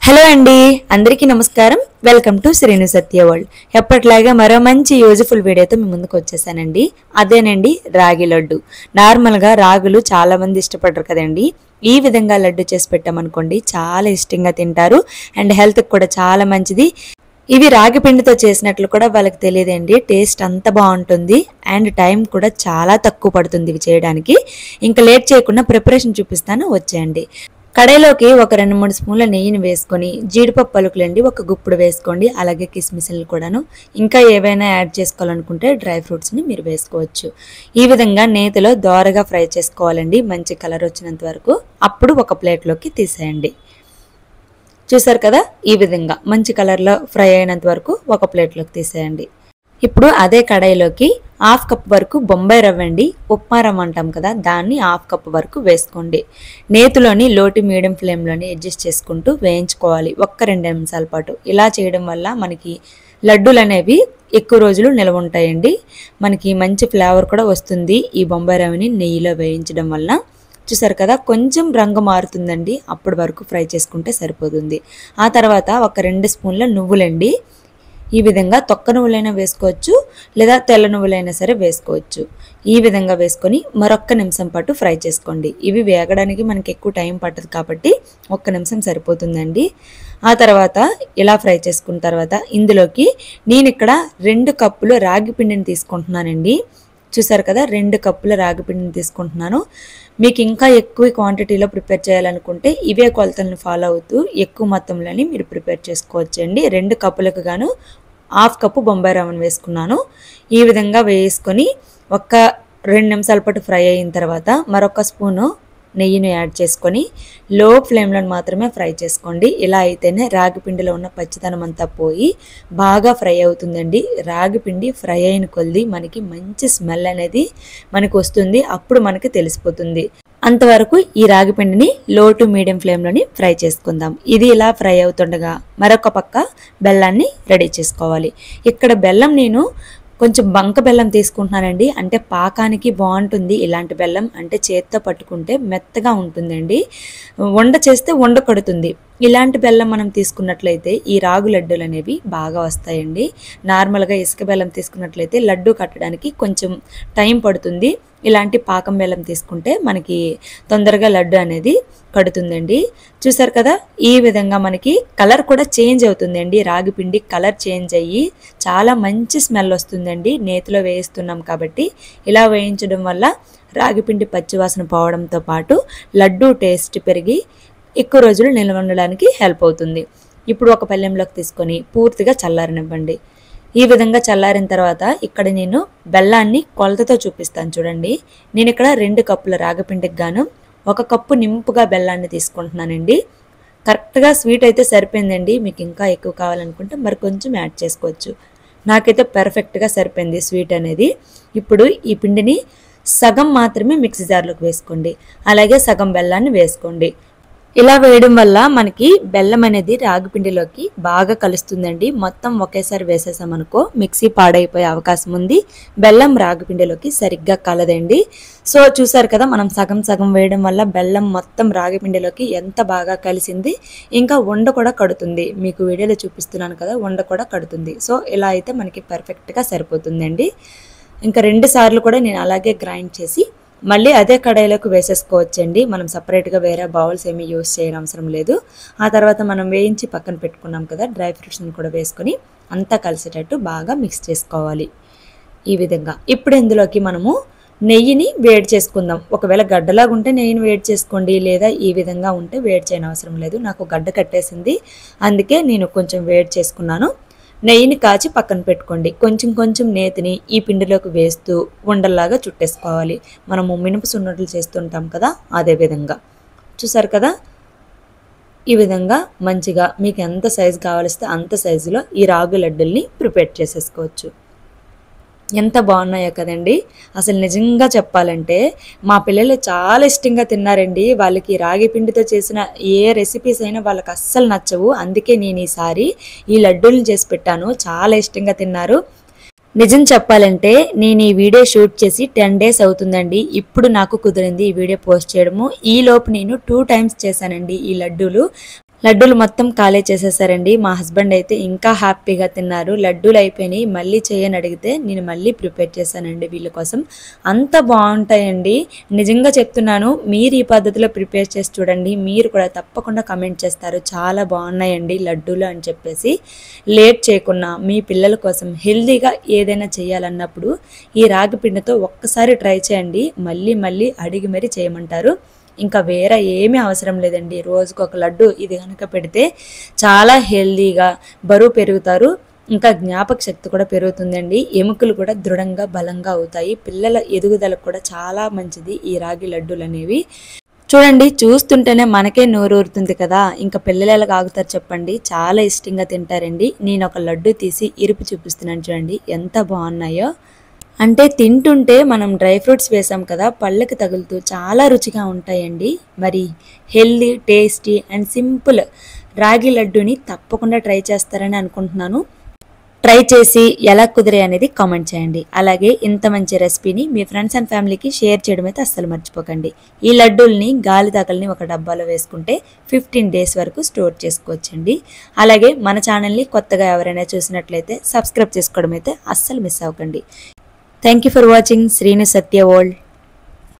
Hello అండి, అందరికీ నమస్కారం. Welcome to Srinu Satya world. ఎప్పటిలాగా మరో మంచి యూజ్ఫుల్ వీడియోతో మీ ముందుకు వచ్చేసానండి. అదేనండి రాగి లడ్డు. నార్మల్గా రాగులు చాలా మంది ఇష్టపడరు కదండి. ఈ విధంగా లడ్డు చేసి పెట్టామనుకోండి చాలా ఇష్టంగా తింటారు అండ్ హెల్త్కి కూడా చాలా మంచిది. ఇవి రాగి పిండితో చేసినట్లు కూడా వాళ్ళకి తెలియదండి. టేస్ట్ అంత బాగుంటుంది అండ్ టైం కూడా చాలా తక్కువ పడుతుంది ఇవి చేయడానికి. ఇంకా లేట్ చేయకుండా ప్రిపరేషన్ చూపిస్తాను, వచ్చేయండి. కడాయిలోకి ఒక 2-3 స్పూన్ల నెయ్యిని వేసుకొని జీడిపప్పు పలుకులండి ఒక గుప్పుడు వేసుకోండి. అలాగే కిస్మిస్లు కూడాను, ఇంకా ఏవైనా యాడ్ చేసుకోవాలనుకుంటే డ్రై ఫ్రూట్స్ని మీరు వేసుకోవచ్చు. ఈ విధంగా నేతిలో దోరగా ఫ్రై చేసుకోవాలండి, మంచి కలర్ వచ్చినంత వరకు. అప్పుడు ఒక ప్లేట్లోకి తీసేయండి. చూసారు కదా, ఈ విధంగా మంచి కలర్లో ఫ్రై అయినంత వరకు ఒక ప్లేట్లోకి తీసేయండి. ఇప్పుడు అదే కడాయిలోకి 1/2 కప్ వరకు బొంబాయి రవ్వ అండి, ఉప్మా రవ్వ అంటాం కదా, దాన్ని 1/2 కప్ వరకు వేసుకోండి. నేతిలోని లోటు మీడియం ఫ్లేమ్లోని అడ్జస్ట్ చేసుకుంటూ వేయించుకోవాలి 1-2 నిమిషాల పాటు. ఇలా చేయడం వల్ల మనకి లడ్డూలు అనేవి ఎక్కువ రోజులు నిల్వ ఉంటాయండి. మనకి మంచి ఫ్లేవర్ కూడా వస్తుంది ఈ బొంబాయి రవ్వని నెయ్యిలో వేయించడం వల్ల. చూసారు కదా, కొంచెం రంగు మారుతుందండి, అప్పటి వరకు ఫ్రై చేసుకుంటే సరిపోతుంది. ఆ తర్వాత ఒక 2 స్పూన్ల నువ్వులండి. ఈ విధంగా తొక్క నువ్వులైనా వేసుకోవచ్చు, లేదా తెల్ల నువ్వులైనా సరే వేసుకోవచ్చు. ఈ విధంగా వేసుకొని మరొక్క నిమిషం పాటు ఫ్రై చేసుకోండి. ఇవి వేగడానికి మనకి ఎక్కువ టైం పట్టదు కాబట్టి 1 నిమిషం సరిపోతుందండి. ఆ తర్వాత ఇలా ఫ్రై చేసుకున్న తర్వాత ఇందులోకి నేను ఇక్కడ 2 కప్పులు రాగి పిండిని తీసుకుంటున్నానండి. చూసారు కదా, 2 కప్పుల రాగి పిండిని తీసుకుంటున్నాను. మీకు ఇంకా ఎక్కువ క్వాంటిటీలో ప్రిపేర్ చేయాలనుకుంటే ఇవే కొలతలను ఫాలో అవుతూ ఎక్కువ మొత్తంలోని మీరు ప్రిపేర్ చేసుకోవచ్చు అండి. 2 కప్పులకు గాను 1/2 కప్పు బొంబాయి రవ్వను వేసుకున్నాను. ఈ విధంగా వేసుకొని ఒక 2 నిమిషాల పాటు ఫ్రై అయిన తర్వాత మరొక స్పూను నెయ్యిని యాడ్ చేసుకొని లో ఫ్లేమ్లో మాత్రమే ఫ్రై చేసుకోండి. ఇలా అయితేనే రాగి పిండిలో ఉన్న పచ్చిదనం అంతా పోయి బాగా ఫ్రై అవుతుందండి. రాగి పిండి ఫ్రై అయిన కొద్దీ మనకి మంచి స్మెల్ అనేది మనకు వస్తుంది, అప్పుడు మనకి తెలిసిపోతుంది. అంతవరకు ఈ రాగి పిండిని లో టు మీడియం ఫ్లేమ్లోని ఫ్రై చేసుకుందాం. ఇది ఇలా ఫ్రై అవుతుండగా మరొక పక్క బెల్లాన్ని రెడీ చేసుకోవాలి. ఇక్కడ బెల్లం నేను కొంచెం బంక బెల్లం తీసుకుంటున్నానండి, అంటే పాకానికి బాగుంటుంది. ఇలాంటి బెల్లం అంటే చేత్తో పట్టుకుంటే మెత్తగా ఉంటుందండి, వండ చేస్తే వండ కడుతుంది. ఇలాంటి బెల్లం మనం తీసుకున్నట్లయితే ఈ రాగు లడ్డూలు అనేవి బాగా వస్తాయండి. నార్మల్గా ఇసుక బెల్లం తీసుకున్నట్లయితే లడ్డు కట్టడానికి కొంచెం టైం పడుతుంది. ఇలాంటి పాకం బెల్లం తీసుకుంటే మనకి తొందరగా లడ్డు అనేది కడుతుందండి. చూసారు కదా, ఈ విధంగా మనకి కలర్ కూడా చేంజ్ అవుతుందండి. రాగి పిండి కలర్ చేంజ్ అయ్యి చాలా మంచి స్మెల్ వస్తుందండి. నేతిలో వేయిస్తున్నాం కాబట్టి ఇలా వేయించడం వల్ల రాగి పిండి పచ్చివాసన పోవడంతో పాటు లడ్డు టేస్ట్ పెరిగి ఎక్కువ రోజులు నిల్వ ఉండడానికి హెల్ప్ అవుతుంది. ఇప్పుడు ఒక పళ్ళెంలోకి తీసుకొని పూర్తిగా చల్లారనివ్వండి. ఈ విధంగా చల్లారిన తర్వాత ఇక్కడ నేను బెల్లాన్ని కొలతతో చూపిస్తాను చూడండి. నేను ఇక్కడ 2 కప్పుల రాగిపిండికి గాను 1 కప్పు నింపుగా బెల్లాన్ని తీసుకుంటున్నానండి. కరెక్ట్గా స్వీట్ అయితే సరిపోయిందండి. మీకు ఇంకా ఎక్కువ కావాలనుకుంటే మరి కొంచెం యాడ్ చేసుకోవచ్చు. నాకైతే పర్ఫెక్ట్గా సరిపోయింది స్వీట్ అనేది. ఇప్పుడు ఈ పిండిని సగం మాత్రమే మిక్సీ జార్లోకి వేసుకోండి, అలాగే సగం బెల్లాన్ని వేసుకోండి. ఇలా వేయడం వల్ల మనకి బెల్లం అనేది రాగి పిండిలోకి బాగా కలుస్తుందండి. మొత్తం ఒకేసారి వేసేసామనుకో మిక్సీ పాడైపోయే అవకాశం ఉంది. బెల్లం రాగి పిండిలోకి సరిగ్గా కలదండి. సో చూసారు కదా, మనం సగం సగం వేయడం వల్ల బెల్లం మొత్తం రాగి పిండిలోకి ఎంత బాగా కలిసింది. ఇంకా వండ కూడా కడుతుంది. మీకు వీడియోలో చూపిస్తున్నాను కదా, వండ కూడా కడుతుంది. సో ఇలా అయితే మనకి పర్ఫెక్ట్గా సరిపోతుందండి. ఇంకా 2 సార్లు కూడా నేను అలాగే గ్రైండ్ చేసి మళ్ళీ అదే కడాయిలోకి వేసేసుకోవచ్చండి. మనం సపరేట్గా వేరే బౌల్స్ ఏమీ యూస్ చేయని అవసరం లేదు. ఆ తర్వాత మనం వేయించి పక్కన పెట్టుకున్నాం కదా డ్రై ఫ్రూట్స్ని కూడా వేసుకొని అంతా కలిసేటట్టు బాగా మిక్స్ చేసుకోవాలి ఈ విధంగా. ఇప్పుడు ఇందులోకి మనము నెయ్యిని వేడి చేసుకుందాం. ఒకవేళ గడ్డలాగా ఉంటే నెయ్యిని వేడి చేసుకోండి, లేదా ఈ విధంగా ఉంటే వేడి చేయని అవసరం లేదు. నాకు గడ్డ కట్టేసింది, అందుకే నేను కొంచెం వేడి చేసుకున్నాను. నెయ్యిని కాచి పక్కన పెట్టుకోండి. కొంచెం కొంచెం నేతిని ఈ పిండిలోకి వేస్తూ ఉండల్లాగా చుట్టేసుకోవాలి. మనము మినప సున్నట్లు చేస్తుంటాం కదా, అదే విధంగా. చూసారు కదా, ఈ విధంగా మంచిగా మీకు ఎంత సైజు కావాలిస్తే అంత సైజులో ఈ రాగి లడ్డుల్ని ప్రిపేర్ చేసేసుకోవచ్చు. ఎంత బాగున్నాయో కదండి. అసలు నిజంగా చెప్పాలంటే మా పిల్లలు చాలా ఇష్టంగా తిన్నారండి. వాళ్ళకి రాగి పిండితో చేసిన ఏ రెసిపీస్ అయినా వాళ్ళకి అస్సలు నచ్చవు. అందుకే నేను ఈసారి ఈ లడ్డూలను చేసి పెట్టాను, చాలా ఇష్టంగా తిన్నారు. నిజం చెప్పాలంటే నేను ఈ వీడియో షూట్ చేసి 10 డేస్ అవుతుందండి. ఇప్పుడు నాకు కుదిరింది ఈ వీడియో పోస్ట్ చేయడము. ఈ లోపు నేను 2 టైమ్స్ చేశానండి ఈ లడ్డూలు. లడ్డూలు మొత్తం ఖాళీ చేసేసారండి. మా హస్బెండ్ అయితే ఇంకా హ్యాపీగా తిన్నారు. లడ్డూలు అయిపోయినాయి, మళ్ళీ చేయని అడిగితే నేను మళ్ళీ ప్రిపేర్ చేశానండి వీళ్ళ కోసం. అంత బాగుంటాయండి, నిజంగా చెప్తున్నాను. మీరు ఈ పద్ధతిలో ప్రిపేర్ చేసి చూడండి, మీరు కూడా తప్పకుండా కమెంట్ చేస్తారు చాలా బాగున్నాయండి లడ్డూలు అని చెప్పేసి. లేట్ చేయకుండా మీ పిల్లల కోసం హెల్తీగా ఏదైనా చేయాలన్నప్పుడు ఈ రాగి పిండితో ఒక్కసారి ట్రై చేయండి, మళ్ళీ మళ్ళీ అడిగి మరీ చేయమంటారు. ఇంకా వేరే ఏమీ అవసరం లేదండి. రోజుకు ఒక లడ్డు ఇది కనుక పెడితే చాలా హెల్దీగా బరువు పెరుగుతారు, ఇంకా జ్ఞాపక శక్తి కూడా పెరుగుతుందండి. ఎముకలు కూడా దృఢంగా బలంగా అవుతాయి. పిల్లల ఎదుగుదలకు కూడా చాలా మంచిది ఈ రాగి లడ్డూలు అనేవి. చూడండి, చూస్తుంటేనే మనకే నోరూరుతుంది కదా, ఇంకా పిల్లలు ఎలా ఆగుతారు చెప్పండి, చాలా ఇష్టంగా తింటారండి. నేను ఒక లడ్డు తీసి ఇరుపు చూపిస్తున్నాను, చూడండి ఎంత బాగున్నాయో. అంటే తింటుంటే మనం డ్రై ఫ్రూట్స్ వేసాం కదా, పళ్ళకి తగులుతూ చాలా రుచిగా ఉంటాయండి. మరి హెల్దీ, టేస్టీ అండ్ సింపుల్ రాగి లడ్డూని తప్పకుండా ట్రై చేస్తారని అనుకుంటున్నాను. ట్రై చేసి ఎలా కుదిరే అనేది కామెంట్ చేయండి. అలాగే ఇంత మంచి రెసిపీని మీ ఫ్రెండ్స్ అండ్ ఫ్యామిలీకి షేర్ చేయడం అయితే అస్సలు మర్చిపోకండి. ఈ లడ్డూల్ని గాలి తాకల్ని ఒక డబ్బాలో వేసుకుంటే 15 days వరకు స్టోర్ చేసుకోవచ్చండి. అలాగే మన ఛానల్ని కొత్తగా ఎవరైనా చూసినట్లయితే సబ్స్క్రైబ్ చేసుకోవడం అయితే అస్సలు మిస్ అవ్వకండి. Thank you for watching Srinu Satya World.